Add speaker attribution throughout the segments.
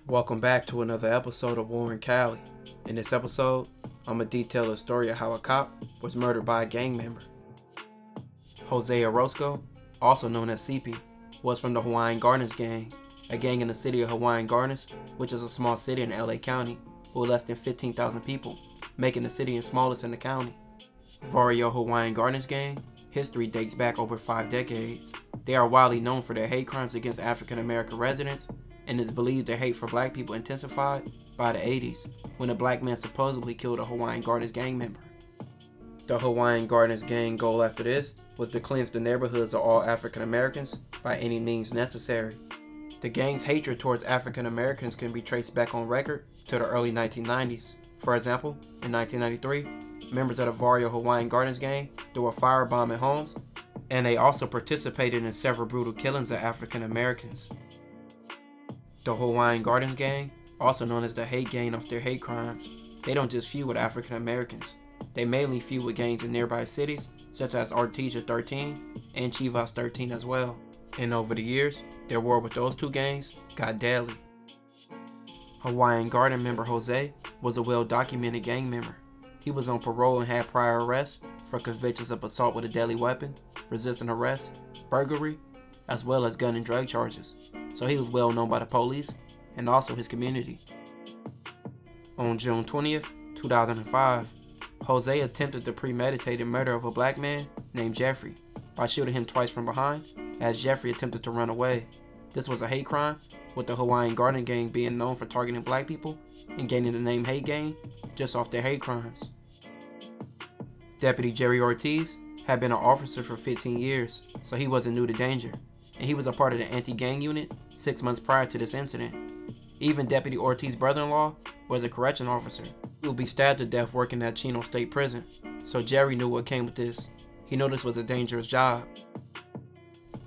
Speaker 1: Welcome back to another episode of War in Cali. In this episode, I'm going to detail the story of how a cop was murdered by a gang member. Jose Orozco, also known as Sepy, was from the Hawaiian Gardens gang, a gang in the city of Hawaiian Gardens, which is a small city in LA County with less than 15,000 people, making the city the smallest in the county. Vario Hawaiian Gardens gang history dates back over 5 decades. They are widely known for their hate crimes against African American residents, and it's believed their hate for black people intensified by the 80s, when a black man supposedly killed a Hawaiian Gardens gang member. The Hawaiian Gardens gang goal after this was to cleanse the neighborhoods of all African Americans by any means necessary. The gang's hatred towards African Americans can be traced back on record to the early 1990s. For example, in 1993, members of the Vario Hawaiian Gardens gang threw a firebomb at homes, and they also participated in several brutal killings of African Americans. The Hawaiian Gardens gang, also known as the hate gang off their hate crimes, they don't just feud with African Americans. They mainly feud with gangs in nearby cities such as Artesia 13 and Chivas 13 as well. And over the years, their war with those two gangs got deadly. Hawaiian Garden member Jose was a well-documented gang member. He was on parole and had prior arrests for convictions of assault with a deadly weapon, resisting arrest, burglary, as well as gun and drug charges. So he was well known by the police and also his community. On June 20th, 2005, Jose attempted the premeditated murder of a black man named Jeffrey by shooting him twice from behind as Jeffrey attempted to run away. This was a hate crime, with the Hawaiian Garden gang being known for targeting black people and gaining the name hate gang just off their hate crimes. Deputy Jerry Ortiz had been an officer for 15 years, so he wasn't new to danger, and he was a part of the anti-gang unit 6 months prior to this incident. Even Deputy Ortiz's brother-in-law was a correction officer. He would be stabbed to death working at Chino State Prison, so Jerry knew what came with this. He knew this was a dangerous job.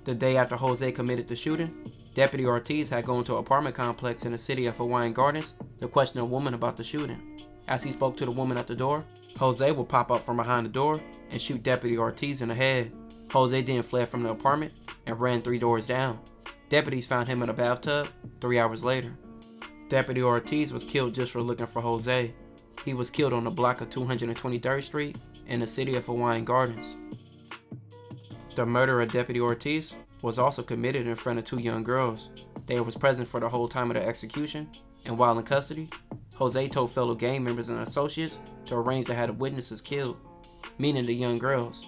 Speaker 1: The day after Jose committed the shooting, Deputy Ortiz had gone to an apartment complex in the city of Hawaiian Gardens to question a woman about the shooting. As he spoke to the woman at the door, Jose would pop up from behind the door and shoot Deputy Ortiz in the head. Jose then fled from the apartment and ran 3 doors down. Deputies found him in a bathtub 3 hours later. Deputy Ortiz was killed just for looking for Jose. He was killed on the block of 223rd Street in the city of Hawaiian Gardens. The murder of Deputy Ortiz was also committed in front of 2 young girls. They was present for the whole time of the execution, and while in custody, Jose told fellow gang members and associates to arrange to have the witnesses killed, meaning the young girls.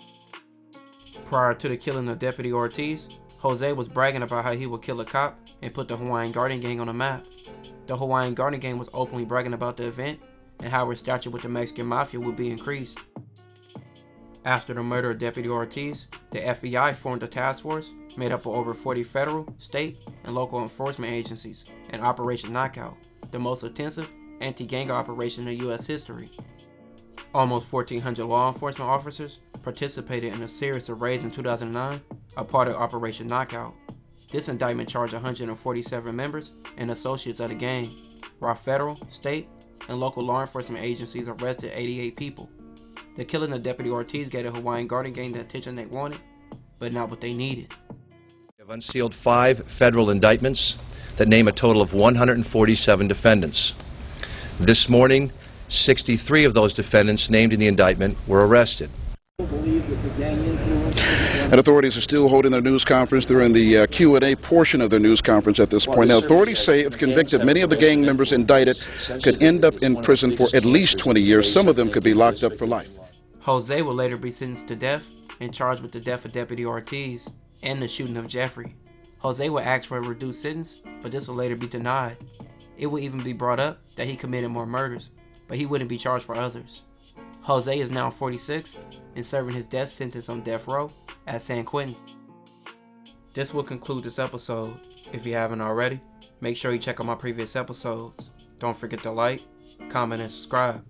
Speaker 1: Prior to the killing of Deputy Ortiz, Jose was bragging about how he would kill a cop and put the Hawaiian Garden gang on the map. The Hawaiian Garden gang was openly bragging about the event and how its stature with the Mexican Mafia would be increased. After the murder of Deputy Ortiz, the FBI formed a task force made up of over 40 federal, state, and local enforcement agencies in Operation Knockout, the most intensive anti-gang operation in U.S. history. Almost 1,400 law enforcement officers participated in a series of raids in 2009, a part of Operation Knockout. This indictment charged 147 members and associates of the gang, while federal, state, and local law enforcement agencies arrested 88 people. The killing of Deputy Ortiz gave the Hawaiian Garden gang the attention they wanted, but not what they needed.
Speaker 2: We have unsealed 5 federal indictments that name a total of 147 defendants. This morning, 63 of those defendants named in the indictment were arrested.
Speaker 3: And authorities are still holding their news conference. They're in the Q&A portion of their news conference at this point. Now, authorities say if convicted, many of the gang members indicted could end up in prison for at least 20 years. Some of them could be locked up for life.
Speaker 1: Jose will later be sentenced to death and charged with the death of Deputy Ortiz and the shooting of Jeffrey. Jose will ask for a reduced sentence, but this will later be denied. It will even be brought up that he committed more murders, but he wouldn't be charged for others. Jose is now 46 and serving his death sentence on death row at San Quentin. This will conclude this episode. If you haven't already, make sure you check out my previous episodes. Don't forget to like, comment, and subscribe.